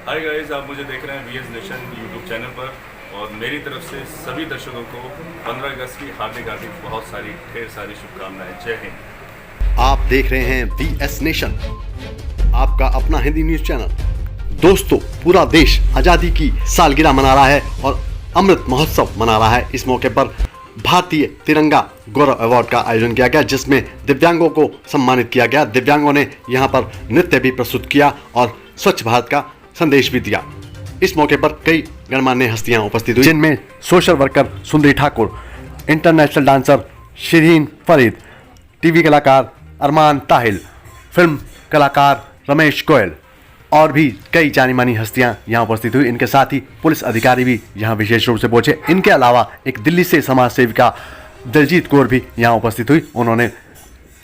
Hi guys, आप मुझे देख रहे हैं वीएस नेशन यूट्यूब चैनल पर और मेरी तरफ से सभी दर्शकों को 15 अगस्त की हार्दिक हार्दिक बहुत सारी ढेर सारी शुभकामनाएं। जय हिंद। आप देख रहे हैं वीएस नेशन, आपका अपना हिंदी न्यूज चैनल। दोस्तों, पूरा देश आज़ादी की सालगिरह मना रहा है और अमृत महोत्सव मना रहा है। इस मौके पर भारतीय तिरंगा गौरव अवार्ड का आयोजन किया गया, जिसमें दिव्यांगों को सम्मानित किया गया। दिव्यांगों ने यहां पर नृत्य भी प्रस्तुत किया और स्वच्छ भारत का संदेश भी दिया। इस मौके पर कई गणमान्य हस्तियां उपस्थित हुई, जिनमें सोशल वर्कर सुंदरी Thakur, international dancer Shirin Farid, TV कलाकार अरमान ताहिल, फिल्म कलाकार रमेश गोयल और भी कई जानी मानी हस्तियां यहां उपस्थित हुई। इनके साथ ही पुलिस अधिकारी भी यहां विशेष रूप से पहुंचे। इनके अलावा एक दिल्ली से समाज सेविका दिलजीत कौर भी यहां उपस्थित हुई। उन्होंने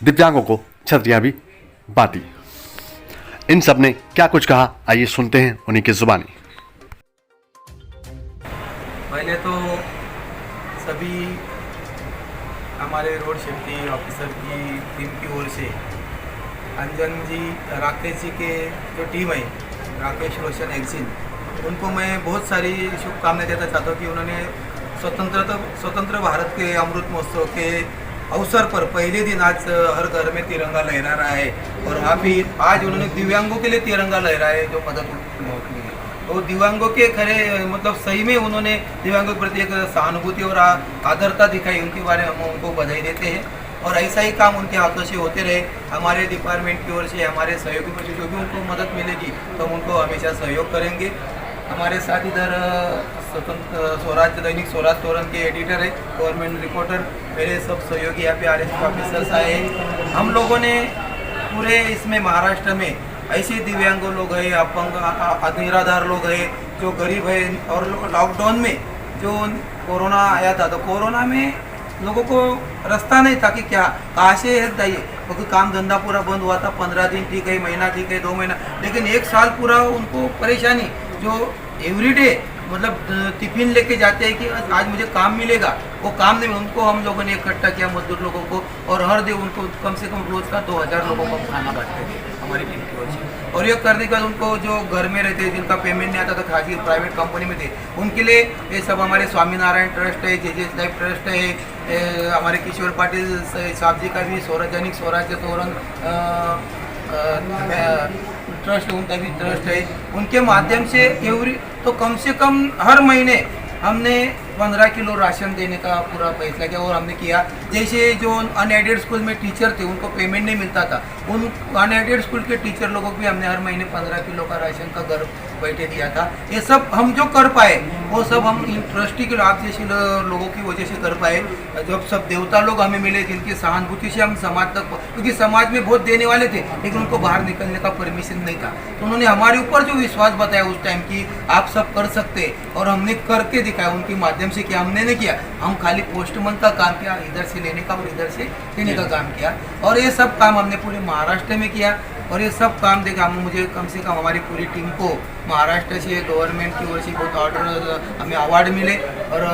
दिव्यांगों को छतरियां भी बांटी। इन सब ने क्या कुछ कहा, आइए सुनते हैं उन्हीं की जुबानी। पहले तो सभी हमारे रोड सेफ्टी ऑफिसर की टीम की ओर से अंजन जी, राकेश जी के जो टीम है, राकेश रोशन एक्सिन, उनको मैं बहुत सारी शुभकामनाएं देना चाहता हूँ कि उन्होंने स्वतंत्र भारत के अमृत महोत्सव के अवसर पर पहले दिन आज हर घर में तिरंगा लहरा रहा है और आज उन्होंने दिव्यांगों के लिए तिरंगा लहराए जो मदद की है। तो दिव्यांगों के खरे मतलब सही में उन्होंने दिव्यांगों के प्रति एक सहानुभूति और आदरता दिखाई, उनके बारे में हम उनको बधाई देते हैं और ऐसा ही काम उनके हाथों से होते रहे। हमारे डिपार्टमेंट की ओर से हमारे सहयोगी पर जो भी उनको मदद मिलेगी तो हम उनको हमेशा सहयोग करेंगे। हमारे साथ इधर स्वराज दैनिक स्वराज तोरण के एडिटर है, गवर्नमेंट रिपोर्टर, मेरे सब सहयोगी यहाँ पे आरएसपी ऑफिसर्स आए हैं। हम लोगों ने पूरे इसमें महाराष्ट्र में ऐसे दिव्यांग लोग हैं, अपंग निराधार लोग हैं, जो गरीब है और लॉकडाउन में जो कोरोना आया था, तो कोरोना में लोगों को रास्ता नहीं था कि क्या कहाँ से हेल्प चाहिए, क्योंकि काम धंधा पूरा बंद हुआ था। 15 दिन ठीक है, महीना ठीक है, 2 महीना, लेकिन 1 साल पूरा उनको परेशानी, जो एवरीडे मतलब टिफिन लेके जाते हैं कि आज मुझे काम मिलेगा, वो काम नहीं, उनको हम लोगों ने इकट्ठा किया मजदूर लोगों को और हर दिन उनको कम से कम रोज का 2000 लोगों को खाना बांटते थे हमारी टीम की ओर से। और ये करने के बाद उनको जो घर में रहते हैं, जिनका पेमेंट नहीं आता था, खासगी प्राइवेट कंपनी में थे, उनके लिए ये सब हमारे स्वामीनारायण ट्रस्ट है, जेजेएस लाइफ ट्रस्ट है, हमारे किशोर पाटिल साहब जी का भी दैनिक स्वराज तोरण ट्रस्ट, उनका भी ट्रस्ट है, उनके माध्यम से तो कम से कम हर महीने हमने 15 किलो राशन देने का पूरा फैसला किया और हमने किया। जैसे जो अनएडेड स्कूल में टीचर थे, उनको पेमेंट नहीं मिलता था, उन अनएडेड स्कूल के टीचर लोगों को भी हमने हर महीने 15 किलो का राशन का घर बैठे दिया था। ये सब हम जो कर पाए वो सब हम इन ट्रस्टी के आप जैसे लोगों की वजह से कर पाए। जब सब देवता लोग हमें मिले, जिनकी सहानुभूति से हम समाज तक, क्योंकि समाज में बहुत देने वाले थे लेकिन उनको बाहर निकलने का परमिशन नहीं था, तो उन्होंने हमारे ऊपर जो विश्वास बताया उस टाइम की आप सब कर सकते, और हमने करके दिखाया उनके माध्यम से। कि हमने नहीं किया, हम खाली पोस्टमैन का काम किया, इधर से लेने का और इधर से देने का काम किया, और ये सब काम हमने पूरे महाराष्ट्र में किया। और ये सब काम देखा मुझे कम से कम हमारी पूरी टीम को महाराष्ट्र से गवर्नमेंट की ओर से बहुत ऑर्डर, हमें अवार्ड मिले और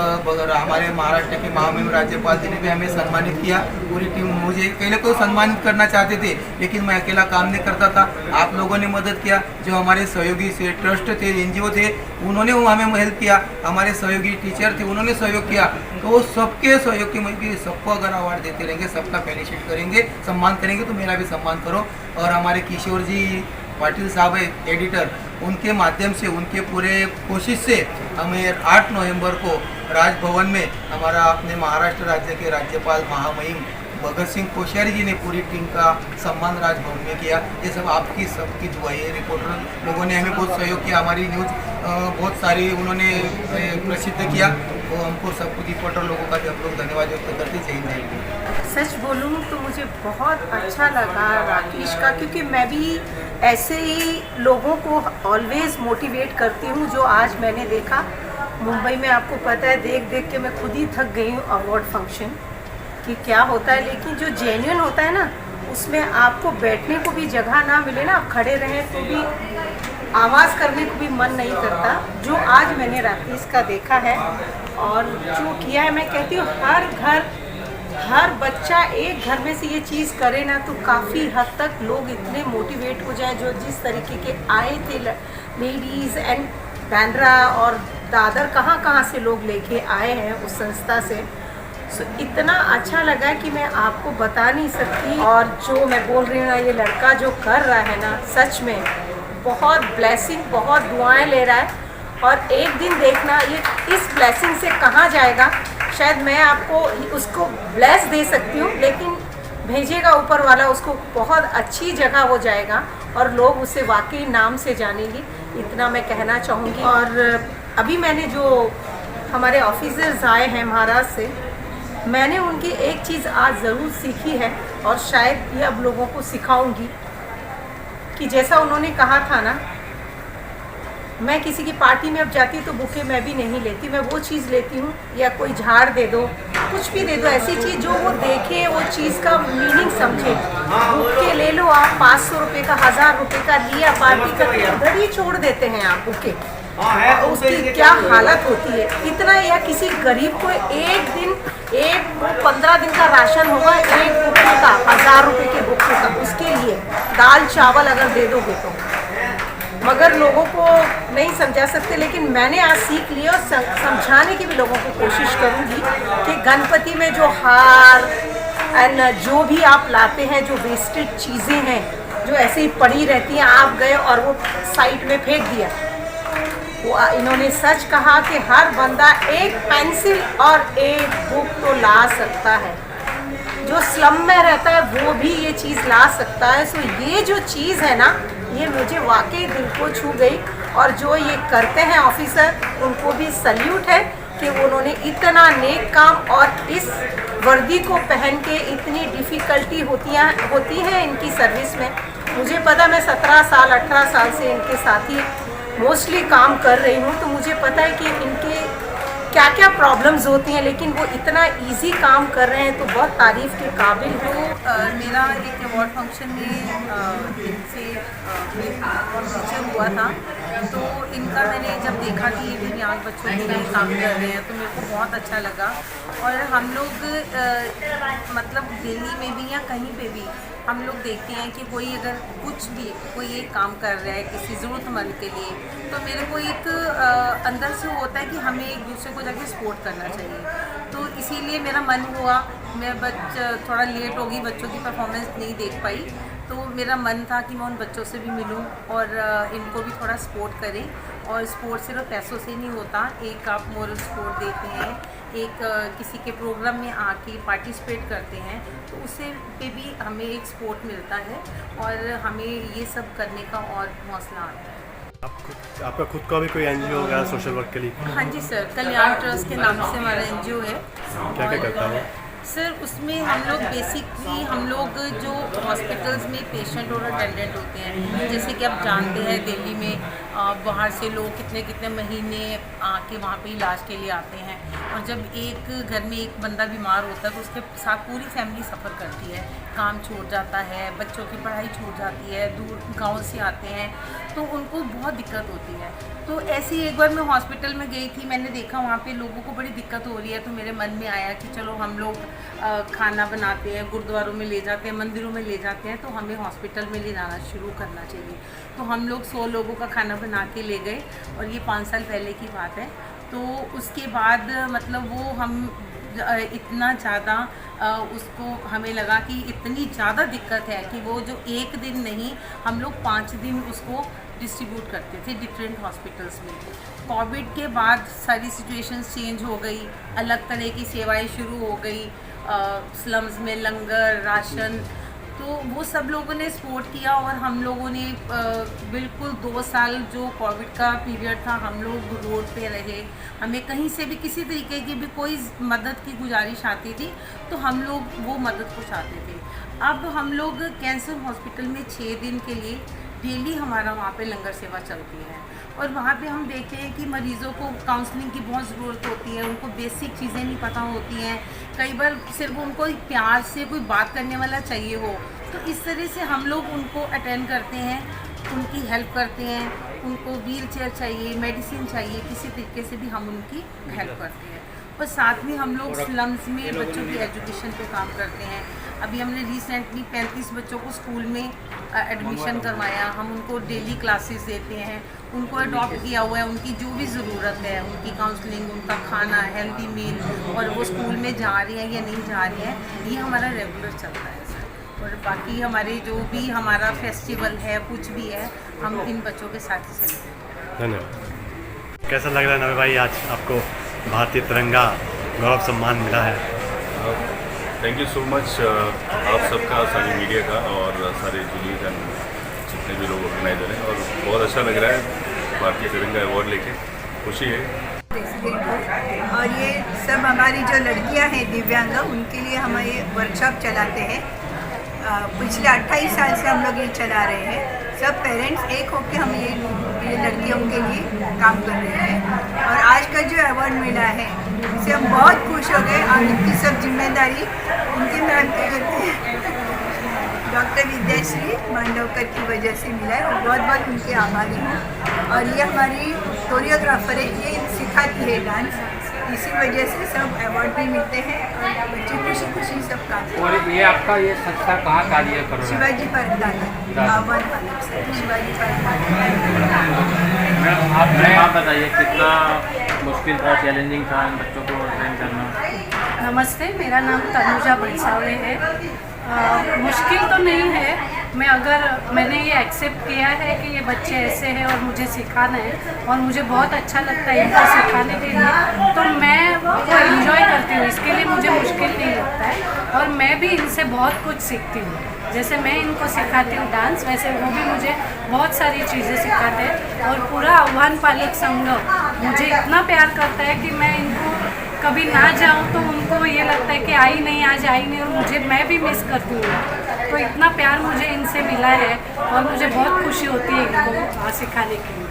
हमारे महाराष्ट्र के महामहिम राज्यपाल जी ने भी हमें सम्मानित किया। पूरी टीम, मुझे पहले कोई सम्मानित करना चाहते थे लेकिन मैं अकेला काम नहीं करता था, आप लोगों ने मदद किया, जो हमारे सहयोगी से ट्रस्ट थे, एनजीओ थे, उन्होंने हमें हेल्प किया, हमारे सहयोगी टीचर थे, उन्होंने सहयोग किया। तो वो सबके सहयोग की मुझे सबको अगर अवार्ड देते रहेंगे, सबका फेलिसिट करेंगे, सम्मान करेंगे, तो मेरा भी सम्मान करो। और हमारे किशोर जी पाटिल साहब है एडिटर, उनके माध्यम से, उनके पूरे कोशिश से हमें 8 नवंबर को राजभवन में हमारा अपने महाराष्ट्र राज्य के राज्यपाल महामहिम भगत सिंह कोश्यारी जी ने पूरी टीम का सम्मान राजभवन में किया। ये सब आपकी सबकी दुआई है। रिपोर्टर लोगों ने हमें बहुत सहयोग किया, हमारी न्यूज़ बहुत सारी उन्होंने प्रसिद्ध किया, तो हमको सबको रिपोर्टर लोगों का भी हम लोग धन्यवाद व्यक्त करते चाहिए। सच बोलूँ तो मुझे बहुत अच्छा लगा राकेश का, क्योंकि मैं भी ऐसे ही लोगों को ऑलवेज मोटिवेट करती हूँ जो आज मैंने देखा मुंबई में। आपको पता है, देख देख के मैं खुद ही थक गई हूँ अवार्ड फंक्शन कि क्या होता है, लेकिन जो जेन्युइन होता है ना, उसमें आपको बैठने को भी जगह ना मिले ना, आप खड़े रहें तो भी आवाज़ करने को भी मन नहीं करता। जो आज मैंने राकेश का देखा है और जो किया है, मैं कहती हूँ हर बच्चा एक घर में से ये चीज़ करे ना तो काफ़ी हद तक लोग इतने मोटिवेट हो जाए। जो जिस तरीके के आए थे लेडीज़ एंड बांद्रा और दादर कहाँ से लोग लेके आए हैं उस संस्था से। सो इतना अच्छा लगा कि मैं आपको बता नहीं सकती। और जो मैं बोल रही हूँ ना, ये लड़का जो कर रहा है ना, सच में बहुत ब्लेसिंग, बहुत दुआएं ले रहा है। और एक दिन देखना ये इस ब्लेसिंग से कहाँ जाएगा, शायद मैं आपको उसको ब्लेस दे सकती हूँ, लेकिन भेजेगा ऊपर वाला उसको, बहुत अच्छी जगह वो जाएगा और लोग उसे वाकई नाम से जानेंगे, इतना मैं कहना चाहूँगी। और अभी मैंने जो हमारे ऑफिसर्स आए हैं महाराष्ट्र से, मैंने उनकी एक चीज़ आज ज़रूर सीखी है और शायद ये अब लोगों को सिखाऊंगी कि जैसा उन्होंने कहा था ना, मैं किसी की पार्टी में अब जाती तो बुके मैं भी नहीं लेती, मैं वो चीज़ लेती हूँ, या कोई झाड़ दे दो, कुछ भी दे दो, ऐसी चीज़ जो वो देखे, वो चीज़ का मीनिंग समझे। बुके ले लो आप, 500 रुपये का, 1000 रुपये का लिया पार्टी का, उधर ही छोड़ देते हैं आप बुके। उसकी क्या हालत होती है इतना। या किसी गरीब को एक दिन 15 दिन का राशन होगा, एक बुके का, 1000 रुपये के बुके का, उसके लिए दाल चावल अगर दे दोगे तो। मगर लोगों को नहीं समझा सकते, लेकिन मैंने आज सीख लिया और समझाने की भी लोगों को कोशिश करूँगी कि गणपति में जो हार एंड जो भी आप लाते हैं, जो वेस्टेड चीज़ें हैं जो ऐसे ही पड़ी रहती हैं, आप गए और वो साइड में फेंक दिया। वो इन्होंने सच कहा कि हर बंदा एक पेंसिल और एक बुक तो ला सकता है, जो स्लम में रहता है वो भी ये चीज़ ला सकता है। सो ये जो चीज़ है ना, ये मुझे वाकई दिल को छू गई। और जो ये करते हैं ऑफिसर, उनको भी सल्यूट है कि उन्होंने इतना नेक काम, और इस वर्दी को पहन के इतनी डिफ़िकल्टी होती है इनकी सर्विस में। मुझे पता, मैं 17 साल 18 साल से इनके साथ ही मोस्टली काम कर रही हूँ, तो मुझे पता है कि इनके क्या क्या प्रॉब्लम्स होती हैं, लेकिन वो इतना इजी काम कर रहे हैं तो बहुत तारीफ़ के काबिल है। मेरा एक अवार्ड फंक्शन में इनसे फीचर हुआ था, तो इनका मैंने जब देखा कि ये दिव्यांग बच्चों के लिए काम कर रहे हैं तो मेरे को बहुत अच्छा लगा। और हम लोग मतलब दिल्ली में भी या कहीं पे भी हम लोग देखते हैं कि कोई अगर कुछ भी कोई एक काम कर रहा है किसी ज़रूरतमंद के लिए, तो मेरे को एक अंदर से होता है कि हमें एक दूसरे को जाके सपोर्ट करना चाहिए। तो इसीलिए मेरा मन हुआ, मैं थोड़ा लेट होगी, बच्चों की परफॉर्मेंस नहीं देख पाई, तो मेरा मन था कि मैं उन बच्चों से भी मिलूं और इनको भी थोड़ा सपोर्ट करें। और सपोर्ट सिर्फ पैसों से नहीं होता, एक आप मोरल सपोर्ट देते हैं, एक किसी के प्रोग्राम में आके पार्टिसिपेट करते हैं, तो उससे पे भी हमें एक सपोर्ट मिलता है और हमें ये सब करने का और हौसला आता है। आपका खुद का भी कोई एनजीओ होगा सोशल वर्क के लिए? हाँ जी सर, कल्याण ट्रस्ट के नाम से हमारा एनजीओ है। क्या क्या करता है सर? उसमें हम लोग बेसिकली हम लोग जो हॉस्पिटल्स में पेशेंट और अटेंडेंट होते हैं, जैसे कि आप जानते हैं दिल्ली में बाहर से लोग कितने कितने महीने आके वहाँ पे इलाज के लिए आते हैं, और जब एक घर में एक बंदा बीमार होता है तो उसके साथ पूरी फैमिली सफ़र करती है, काम छूट जाता है, बच्चों की पढ़ाई छूट जाती है, दूर गाँव से आते हैं तो उनको बहुत दिक्कत होती है। तो ऐसे ही एक बार मैं हॉस्पिटल में गई थी, मैंने देखा वहाँ पे लोगों को बड़ी दिक्कत हो रही है, तो मेरे मन में आया कि चलो हम लोग खाना बनाते हैं, गुरुद्वारों में ले जाते हैं, मंदिरों में ले जाते हैं, तो हमें हॉस्पिटल में ले जाना शुरू करना चाहिए। तो हम लोग 100 लोगों का खाना बना के ले गए, और ये 5 साल पहले की बात है। तो उसके बाद मतलब वो हम इतना ज़्यादा उसको हमें लगा कि इतनी ज़्यादा दिक्कत है कि वो जो एक दिन नहीं, हम लोग 5 दिन उसको डिस्ट्रीब्यूट करते थे डिफरेंट हॉस्पिटल्स में। कोविड के बाद सारी सिचुएशंस चेंज हो गई, अलग तरह की सेवाएं शुरू हो गई, स्लम्स में लंगर, राशन, तो वो सब लोगों ने सपोर्ट किया। और हम लोगों ने बिल्कुल 2 साल जो कोविड का पीरियड था, हम लोग रोड पे रहे, हमें कहीं से भी किसी तरीके की भी कोई मदद की गुजारिश आती थी तो हम लोग वो मदद पहुँचाते थे। अब हम लोग कैंसर हॉस्पिटल में 6 दिन के लिए डेली हमारा वहाँ पे लंगर सेवा चलती है, और वहाँ पे हम देखते हैं कि मरीज़ों को काउंसलिंग की बहुत ज़रूरत होती है, उनको बेसिक चीज़ें नहीं पता होती हैं, कई बार सिर्फ उनको प्यार से कोई बात करने वाला चाहिए हो, तो इस तरह से हम लोग उनको अटेंड करते हैं, उनकी हेल्प करते हैं। उनको व्हील चेयर चाहिए, मेडिसिन चाहिए, किसी तरीके से भी हम उनकी हेल्प करते हैं। और साथ में हम लोग स्लम्स में बच्चों की एजुकेशन पे काम करते हैं। अभी हमने रिसेंटली 35 बच्चों को स्कूल में एडमिशन करवाया, हम उनको डेली क्लासेस देते हैं, उनको अडॉप्ट किया हुआ है, उनकी जो भी ज़रूरत है, उनकी काउंसलिंग, उनका खाना, हेल्दी मील, और वो स्कूल में जा रही हैं या नहीं जा रही हैं, ये हमारा रेगुलर चलता है सर। और बाकी हमारे जो भी हमारा फेस्टिवल है, कुछ भी है, हम इन बच्चों के साथ ही सेलिब्रेट। धन्यवाद। कैसा लग रहा है नवे भाई, आज आपको भारतीय तिरंगा गौरव सम्मान मिला है? थैंक यू सो मच आप सबका, सारी मीडिया का और सारे जुलूस एंड जितने भी लोग ऑर्गेनाइजर हैं, और बहुत अच्छा लग रहा है भारतीय तिरंगा अवार्ड लेके, खुशी है। और ये सब हमारी जो लड़कियां हैं दिव्यांग, उनके लिए हम ये वर्कशॉप चलाते हैं। पिछले 28 साल से हम लोग ये चला रहे हैं। सब पेरेंट्स एक होकर हम ये लड़कियों के लिए काम कर रहे हैं, और आज का जो अवार्ड मिला है इससे हम बहुत खुश हो गए। और इनकी सब जिम्मेदारी उनके नाम पे करती है, डॉक्टर विद्याश्री मांडवकर की वजह से मिला है, और बहुत बहुत उनके आभारी हूँ। और ये हमारी कोरियोग्राफर है, ये सिखाती है डांस, इसी वजह से सब अवार्ड भी मिलते हैं और बच्चे खुशी खुशी सब काम। और ये आपका ये संस्था कहाँ कार्य कर रहा है? शिवाजी पार्क दादा, शिवाजी पार्क मैडम आप बताइए कितना मुश्किल था, चैलेंजिंग था इन बच्चों को ट्रेन करना? नमस्ते, मेरा नाम तनुजा बंसावे है। मुश्किल तो नहीं है, मैंने ये एक्सेप्ट किया है कि ये बच्चे ऐसे हैं और मुझे सिखाना है, और मुझे बहुत अच्छा लगता है इनको सिखाने के लिए, तो मैं वो एंजॉय करती हूँ, इसके लिए मुझे मुश्किल नहीं लगता है। और मैं भी इनसे बहुत कुछ सीखती हूँ, जैसे मैं इनको सिखाती हूँ डांस, वैसे वो भी मुझे बहुत सारी चीज़ें सिखाते हैं। और पूरा आह्वान पालक संघ मुझे इतना प्यार करता है कि मैं इनको कभी ना जाऊँ तो उनको ये लगता है कि आई नहीं, आज आई नहीं, और मैं भी मिस करती हूँ। तो इतना प्यार मुझे इनसे मिला है और मुझे बहुत खुशी होती है इनको सिखाने के लिए।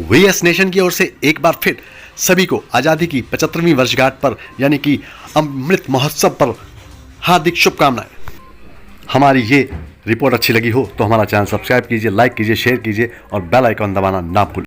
वीएस नेशन की ओर से एक बार फिर सभी को आज़ादी की 75वीं वर्षगांठ पर यानी कि अमृत महोत्सव पर हार्दिक शुभकामनाएं। हमारी ये रिपोर्ट अच्छी लगी हो तो हमारा चैनल सब्सक्राइब कीजिए, लाइक कीजिए, शेयर कीजिए और बेल आइकॉन दबाना ना भूलें।